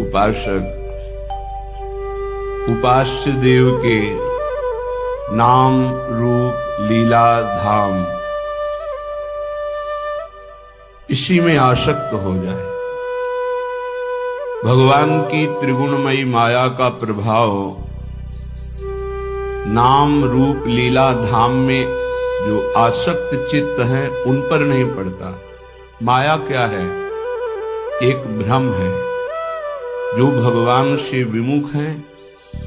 उपासक उपास्य देव के नाम रूप लीला धाम इसी में आसक्त हो जाए, भगवान की त्रिगुणमयी माया का प्रभाव नाम रूप लीला धाम में जो आसक्त चित्त हैं उन पर नहीं पड़ता। माया क्या है? एक भ्रम है। जो भगवान से विमुख हैं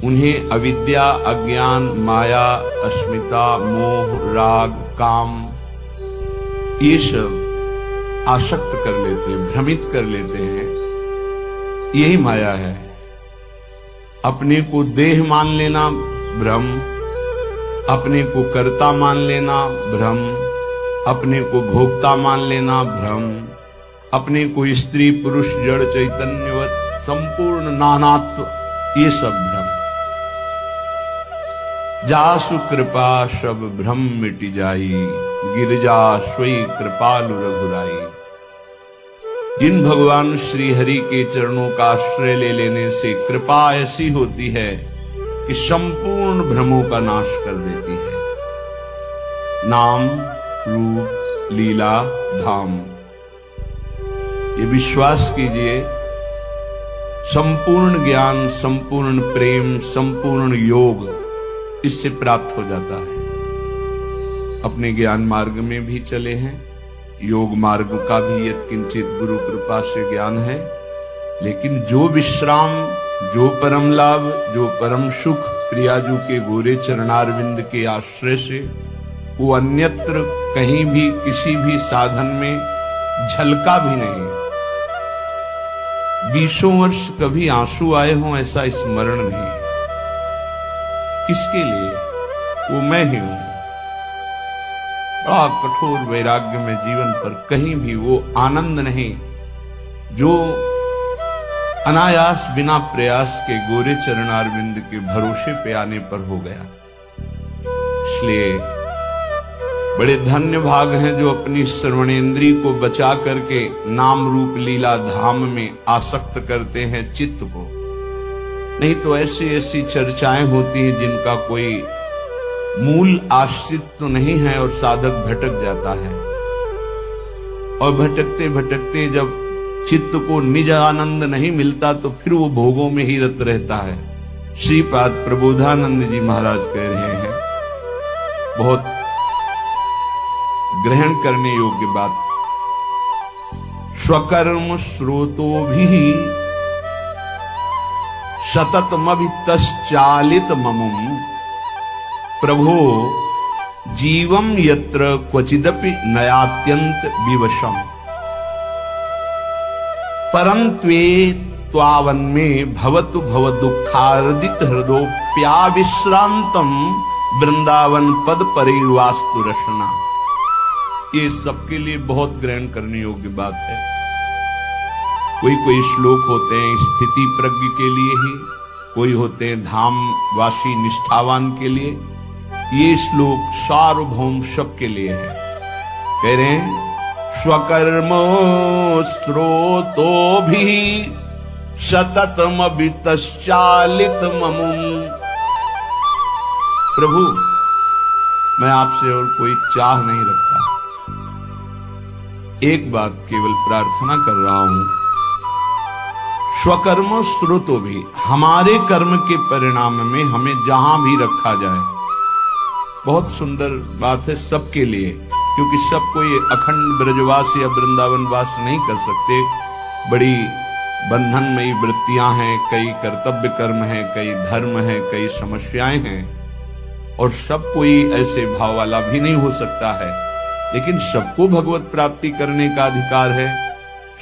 उन्हें अविद्या, अज्ञान, माया, अस्मिता, मोह, राग, काम ये सब आसक्त कर लेते हैं, भ्रमित कर लेते हैं। यही माया है। अपने को देह मान लेना भ्रम, अपने को कर्ता मान लेना भ्रम, अपने को भोक्ता मान लेना भ्रम, अपने को स्त्री पुरुष जड़ चैतन्यवत संपूर्ण नानात्व, ये सब भ्रम। जासु कृपा सब भ्रम मिट जाई, गिरजा सोई कृपालु रघुराई। जिन भगवान श्री हरि के चरणों का आश्रय ले लेने से कृपा ऐसी होती है कि संपूर्ण भ्रमों का नाश कर देती है। नाम रूप लीला धाम, ये विश्वास कीजिए, संपूर्ण ज्ञान, संपूर्ण प्रेम, संपूर्ण योग इससे प्राप्त हो जाता है। अपने ज्ञान मार्ग में भी चले हैं, योग मार्ग का भी यत्किंचित गुरु कृपा से ज्ञान है, लेकिन जो विश्राम, जो परम लाभ, जो परम सुख प्रियाजू के गोरे चरणारविंद के आश्रय से वो अन्यत्र कहीं भी किसी भी साधन में झलका भी नहीं। 20 वर्ष कभी आंसू आए हों ऐसा स्मरण नहीं। किसके लिए? वो मैं ही हूं। बड़ा कठोर वैराग्य में जीवन पर कहीं भी वो आनंद नहीं जो अनायास बिना प्रयास के गोरे चरणारविंद के भरोसे पे आने पर हो गया। इसलिए बड़े धन्य भाग हैं जो अपनी श्रवणेंद्री को बचा करके नाम रूप लीला धाम में आसक्त करते हैं चित्त को। नहीं तो ऐसी ऐसी चर्चाएं होती हैं जिनका कोई मूल आश्रित तो नहीं है और साधक भटक जाता है। और भटकते भटकते जब चित्त को निज आनंद नहीं मिलता तो फिर वो भोगों में ही रत रहता है। श्रीपाद प्रबोधानंद जी महाराज कह रहे हैं, बहुत ग्रहण करने योग्य बात। स्वकर्म स्रोतो भी सततमभितश्चालित ममुम प्रभो जीवम यत्र क्वचिदपि नयात्यंत विवशम परंत्वे त्वावन्मे भवतु भव दुखार्दित हृदोप्याविश्रांतम वृंदावन पद परिवास्तु रसना। ये सबके लिए बहुत ग्रहण करने योग्य बात है। कोई कोई श्लोक होते हैं स्थिति प्रज्ञ के लिए ही, कोई होते हैं धाम वासी निष्ठावान के लिए। ये श्लोक सार्वभौम सबके लिए है। कह रहे हैं स्वकर्मो स्रोतो भी सततम वितश्चालित ममुम। प्रभु मैं आपसे और कोई चाह नहीं रखता, एक बात केवल प्रार्थना कर रहा हूं, स्वकर्म स्रोतो भी, हमारे कर्म के परिणाम में हमें जहां भी रखा जाए। बहुत सुंदर बात है सबके लिए, क्योंकि सब कोई अखंड ब्रजवास या वृंदावन वास नहीं कर सकते। बड़ी बंधनमयी वृत्तियां हैं, कई कर्तव्य कर्म हैं, कई धर्म हैं, कई समस्याएं हैं, और सब कोई ऐसे भाव वाला भी नहीं हो सकता है। लेकिन सबको भगवत प्राप्ति करने का अधिकार है,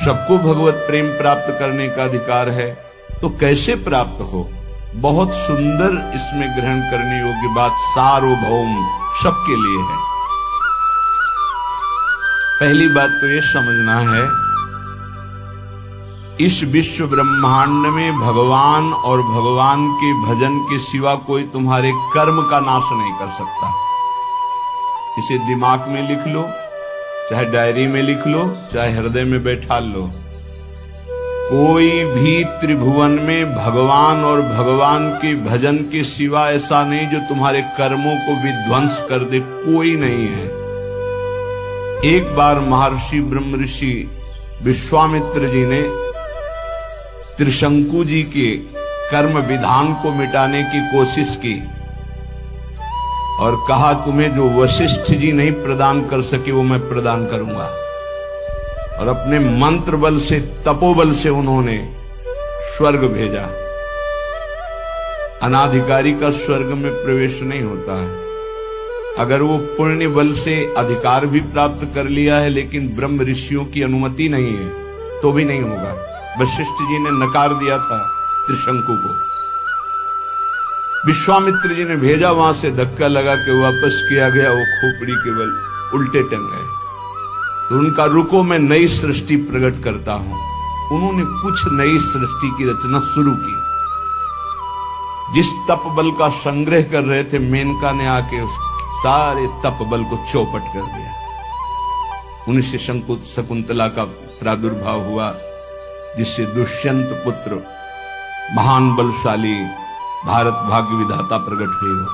सबको भगवत प्रेम प्राप्त करने का अधिकार है। तो कैसे प्राप्त हो? बहुत सुंदर इसमें ग्रहण करने योग्य बात सार्वभौम सबके लिए है। पहली बात तो ये समझना है, इस विश्व ब्रह्मांड में भगवान और भगवान के भजन के सिवा कोई तुम्हारे कर्म का नाश नहीं कर सकता। इसे दिमाग में लिख लो, चाहे डायरी में लिख लो, चाहे हृदय में बैठा लो। कोई भी त्रिभुवन में भगवान और भगवान के भजन के सिवा ऐसा नहीं जो तुम्हारे कर्मों को विध्वंस कर दे, कोई नहीं है। एक बार महर्षि ब्रह्म ऋषि विश्वामित्र जी ने त्रिशंकु जी के कर्म विधान को मिटाने की कोशिश की और कहा तुम्हें जो वशिष्ठ जी नहीं प्रदान कर सके वो मैं प्रदान करूंगा। और अपने मंत्र बल से, तपोबल से उन्होंने स्वर्ग भेजा। अनाधिकारी का स्वर्ग में प्रवेश नहीं होता है। अगर वो पुण्य बल से अधिकार भी प्राप्त कर लिया है लेकिन ब्रह्म ऋषियों की अनुमति नहीं है तो भी नहीं होगा। वशिष्ठ जी ने नकार दिया था त्रिशंकु को। विश्वामित्र जी ने भेजा, वहां से धक्का लगा के वापस किया गया। वो खोपड़ी के बल उल्टे टंग गए। तो उनका रुको मैं नई सृष्टि प्रकट करता हूं। उन्होंने कुछ नई सृष्टि की रचना शुरू की। जिस तप बल का संग्रह कर रहे थे, मेनका ने आके उस सारे तप बल को चौपट कर दिया। उन्हीं से शकुंतला का प्रादुर्भाव हुआ, जिससे दुष्यंत पुत्र महान बलशाली भारत भाग्य विधाता प्रकट हुए हो।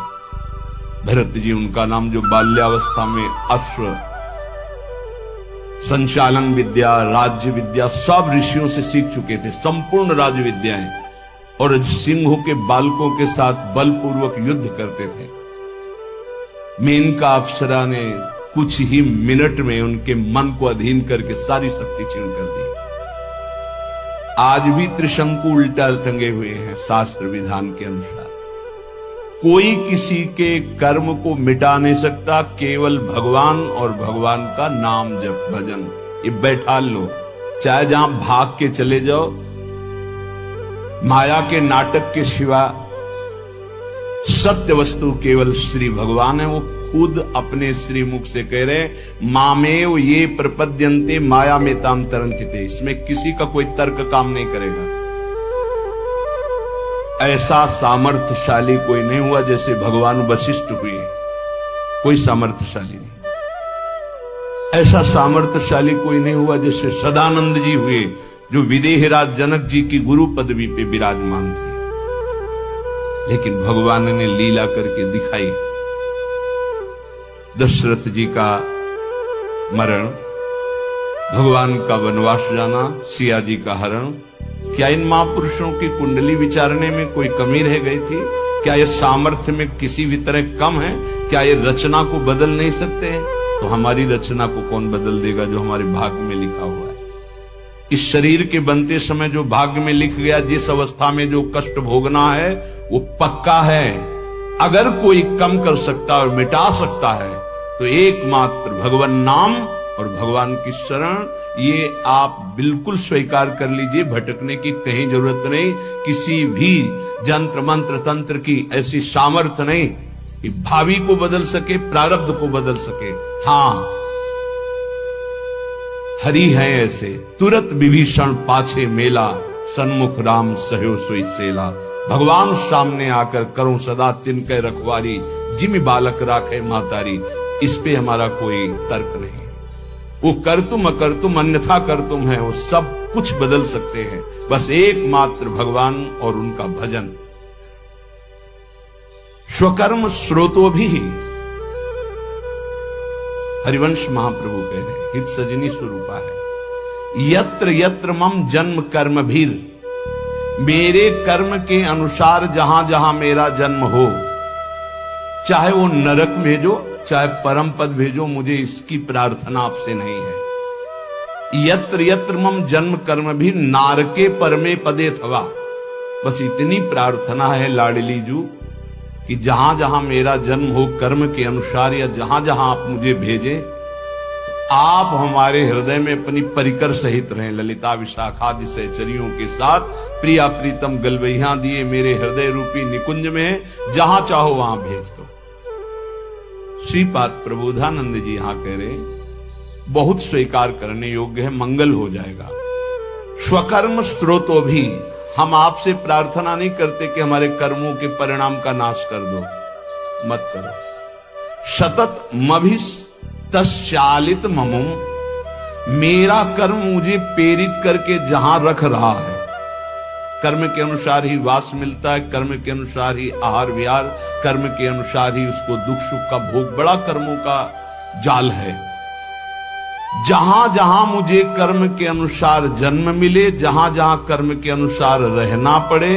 भरत जी उनका नाम, जो बाल्यावस्था में अश्व संचालन विद्या, राज्य विद्या सब ऋषियों से सीख चुके थे, संपूर्ण राज्य विद्याएं, और सिंहों के बालकों के साथ बलपूर्वक युद्ध करते थे। मेनका अप्सरा ने कुछ ही मिनट में उनके मन को अधीन करके सारी शक्ति छीन कर दी। आज भी त्रिशंकु उल्टा टंगे हुए हैं शास्त्र विधान के अनुसार। कोई किसी के कर्म को मिटा नहीं सकता, केवल भगवान और भगवान का नाम जप भजन ये बैठा लो। चाहे जहां भाग के चले जाओ, माया के नाटक के सिवा सत्य वस्तु केवल श्री भगवान है। वो खुद अपने श्री मुख से कह रहे, मामेव ये प्रपद्यन्ते माया में ताम तरंतिते। इसमें किसी का कोई तर्क काम नहीं करेगा। ऐसा सामर्थ्यशाली कोई नहीं हुआ जैसे भगवान वशिष्ठ हुए। कोई सामर्थ्यशाली नहीं। ऐसा सामर्थ्यशाली कोई नहीं हुआ जैसे सदानंद जी हुए, जो विदेहराज जनक जी की गुरु पदवी पे विराजमान थे। लेकिन भगवान ने लीला करके दिखाई। दशरथ जी का मरण, भगवान का वनवास जाना, सिया जी का हरण, क्या इन महापुरुषों की कुंडली विचारने में कोई कमी रह गई थी? क्या ये सामर्थ्य में किसी भी तरह कम है? क्या ये रचना को बदल नहीं सकते हैं? तो हमारी रचना को कौन बदल देगा जो हमारे भाग्य में लिखा हुआ है? इस शरीर के बनते समय जो भाग्य में लिख गया, जिस अवस्था में जो कष्ट भोगना है वो पक्का है। अगर कोई कम कर सकता और मिटा सकता है तो एकमात्र भगवान नाम और भगवान की शरण, ये आप बिल्कुल स्वीकार कर लीजिए। भटकने की कहीं जरूरत नहीं। किसी भी जंत्र मंत्र तंत्र की ऐसी सामर्थ्य नहीं कि भावी को बदल सके, प्रारब्ध को बदल सके। हां, हरि है ऐसे, तुरंत विभीषण पाछे मेला, सन्मुख राम सहयो सोई सेला। भगवान सामने आकर करो सदा तिनके रखवारी, जिमि बालक राखे महतारी। इस पे हमारा कोई तर्क नहीं। वो कर तुम अकर तुम अन्यथा कर तुम है, वो सब कुछ बदल सकते हैं। बस एकमात्र भगवान और उनका भजन। स्वकर्म स्रोतो भी, हरिवंश महाप्रभु कह रहे हैं, हित सजनी स्वरूपा है। यत्र यत्र मम जन्म कर्म भीर, मेरे कर्म के अनुसार जहां जहां मेरा जन्म हो, चाहे वो नरक भेजो चाहे परम पद भेजो, मुझे इसकी प्रार्थना आपसे नहीं है। यत्र यत्र मम जन्म कर्म भी नारके परमे पदे थवा। बस इतनी प्रार्थना है लाडली जू कि जहां जहां मेरा जन्म हो कर्म के अनुसार, या जहां जहां आप मुझे भेजें, तो आप हमारे हृदय में अपनी परिकर सहित रहें। ललिता विशाखादि सहचरियों के साथ प्रिया प्रीतम गलबैया दिए मेरे हृदय रूपी निकुंज में, जहां चाहो वहां भेज दो। श्रीपाद प्रबोधानंद जी यहां कह रहे, बहुत स्वीकार करने योग्य है, मंगल हो जाएगा। स्वकर्म स्रोतो भी, हम आपसे प्रार्थना नहीं करते कि हमारे कर्मों के परिणाम का नाश कर दो, मत करो। सतत मभिस तस्चालित ममुम, मेरा कर्म मुझे प्रेरित करके जहां रख रहा है, कर्म के अनुसार ही वास मिलता है, कर्म के अनुसार ही आहार विहार, कर्म के अनुसार ही उसको दुख सुख का भोग, बड़ा कर्मों का जाल है। जहां जहां मुझे कर्म के अनुसार जन्म मिले, जहां जहां कर्म के अनुसार रहना पड़े,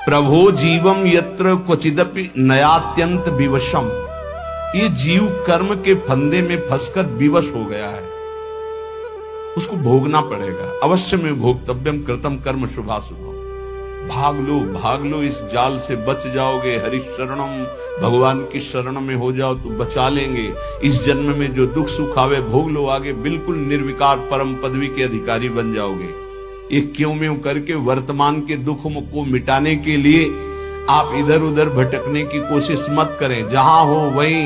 प्रभो जीवम यत्र क्वचिदपि नयात्यंत विवशम, ये जीव कर्म के फंदे में फंसकर विवश हो गया है, उसको भोगना पड़ेगा। अवश्य में भोक्तव्यम कृतम कर्म शुभाशुभम। भाग लो इस जाल से, बच जाओगे। हरि शरणम, भगवान की शरण में हो जाओ तो बचा लेंगे। इस जन्म में जो दुख सुख आवे भोग लो, आगे बिल्कुल निर्विकार परम पदवी के अधिकारी बन जाओगे। ये क्यों में करके वर्तमान के दुख को मिटाने के लिए आप इधर उधर भटकने की कोशिश मत करें। जहां हो वहीं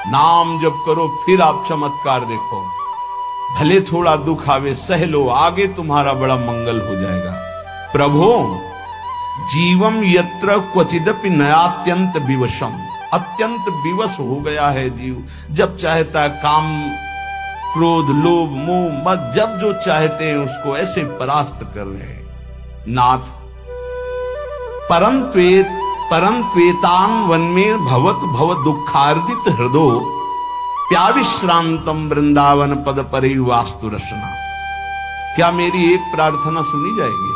नाम जप करो, फिर आप चमत्कार देखो। भले थोड़ा दुख आवे सह लो, आगे तुम्हारा बड़ा मंगल हो जाएगा। प्रभो जीवम यत्र क्वचिदपि नयात्यंत विवशम, अत्यंत विवश हो गया है जीव। जब चाहता है काम क्रोध लोभ मोह मद, जब जो चाहते हैं उसको ऐसे परास्त कर रहे हैं। नाथ परंत्वेतान वन्मेर भवत भव दुखार्दित हृदो प्याविश्रांतम वृंदावन पद परि वास्तु रसना। क्या मेरी एक प्रार्थना सुनी जाएगी?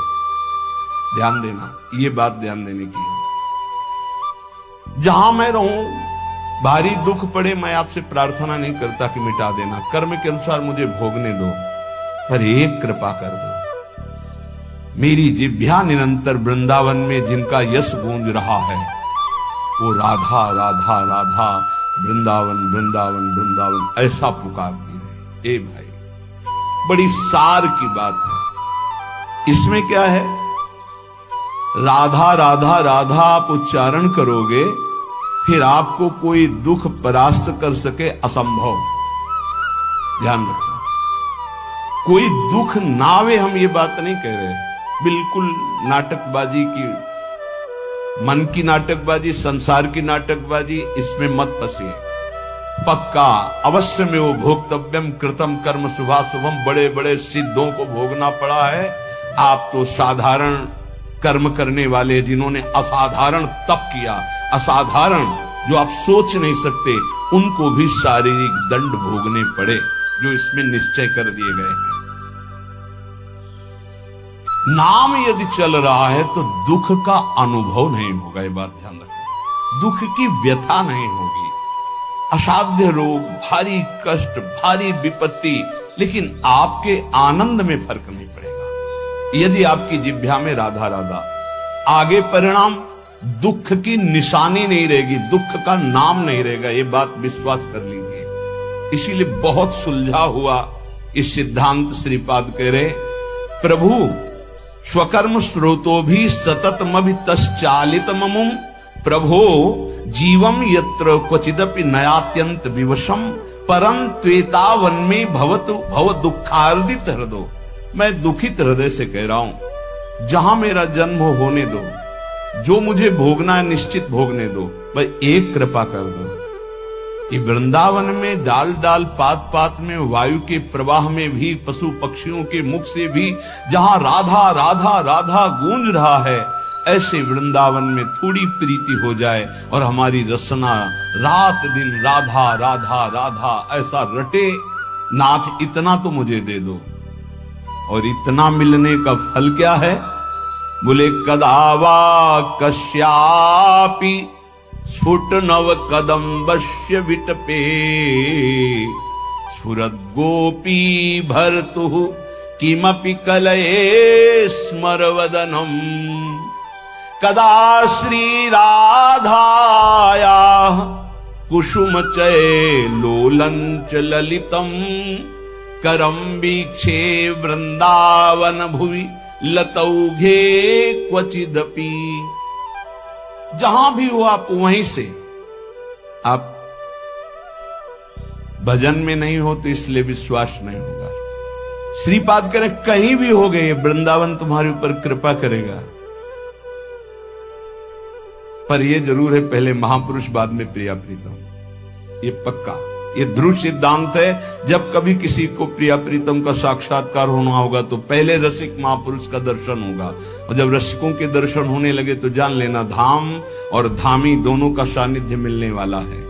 ध्यान देना, ये बात ध्यान देने की है। जहां मैं रहूं भारी दुख पड़े, मैं आपसे प्रार्थना नहीं करता कि मिटा देना, कर्म के अनुसार मुझे भोगने दो, पर एक कृपा कर दो। मेरी जिह्वा निरंतर वृंदावन में जिनका यश गूंज रहा है, वो राधा राधा राधा वृंदावन वृंदावन वृंदावन ऐसा पुकारती है। ए भाई, बड़ी सार की बात है। इसमें क्या है? राधा राधा राधा आप उच्चारण करोगे, फिर आपको कोई दुख परास्त कर सके असंभव। ध्यान रखना, कोई दुख ना आवे, हम ये बात नहीं कह रहे। बिल्कुल नाटकबाजी की, मन की नाटकबाजी, संसार की नाटकबाजी, इसमें मत फंसिए। पक्का अवश्य में वो भोक्तव्यम कृतम कर्म शुभाशुभम, बड़े बड़े सिद्धों को भोगना पड़ा है। आप तो साधारण कर्म करने वाले, जिन्होंने असाधारण तप किया, असाधारण जो आप सोच नहीं सकते, उनको भी शारीरिक दंड भोगने पड़े, जो इसमें निश्चय कर दिए गए हैं। नाम यदि चल रहा है तो दुख का अनुभव नहीं होगा, ये बात ध्यान रखना। दुख की व्यथा नहीं होगी, असाध्य रोग, भारी कष्ट, भारी विपत्ति, लेकिन आपके आनंद में फर्क नहीं पड़ेगा यदि आपकी जिह्वा में राधा राधा। आगे परिणाम दुख की निशानी नहीं रहेगी, दुख का नाम नहीं रहेगा, ये बात विश्वास कर लीजिए। इसीलिए बहुत सुलझा हुआ इस सिद्धांत श्रीपाद कह रहे, प्रभु स्वकर्म स्रोतो भी सततमभि तश्चालित ममुम, प्रभो जीवम यत्र क्वचिदपि नयात्यंत विवशम, परं त्वेतावन में भवतु भव दुखार्दित हृदय। मैं दुखित हृदय से कह रहा हूं, जहां मेरा जन्म होने दो, जो मुझे भोगना है निश्चित भोगने दो, भाई एक कृपा कर दो। ये वृंदावन में डाल डाल पात पात में, वायु के प्रवाह में भी, पशु पक्षियों के मुख से भी, जहां राधा राधा राधा गूंज रहा है, ऐसे वृंदावन में थोड़ी प्रीति हो जाए और हमारी रसना रात दिन राधा राधा राधा ऐसा रटे। नाथ इतना तो मुझे दे दो। और इतना मिलने का फल क्या है? बोले कदावा कश्यापि स्फुट नव कदम्बस्य विटपे, स्फुरद गोपी भर्तु किमपि कलये स्मरवदनम, कदा श्री राधाया कुसुम चय लोलंच ललितम, करम वीक्षे वृंदावन भुवि लतौघे क्वचिदपि। जहां भी हो आप वहीं से, आप भजन में नहीं हो तो इसलिए विश्वास नहीं होगा। श्रीपाद करें कहीं भी हो गए, वृंदावन तुम्हारे ऊपर कृपा करेगा। पर यह जरूर है, पहले महापुरुष बाद में प्रिया प्रीतम, ये पक्का, ये ध्रुव सिद्धांत है। जब कभी किसी को प्रिया प्रीतम का साक्षात्कार होना होगा तो पहले रसिक महापुरुष का दर्शन होगा, और जब रसिकों के दर्शन होने लगे तो जान लेना धाम और धामी दोनों का सानिध्य मिलने वाला है।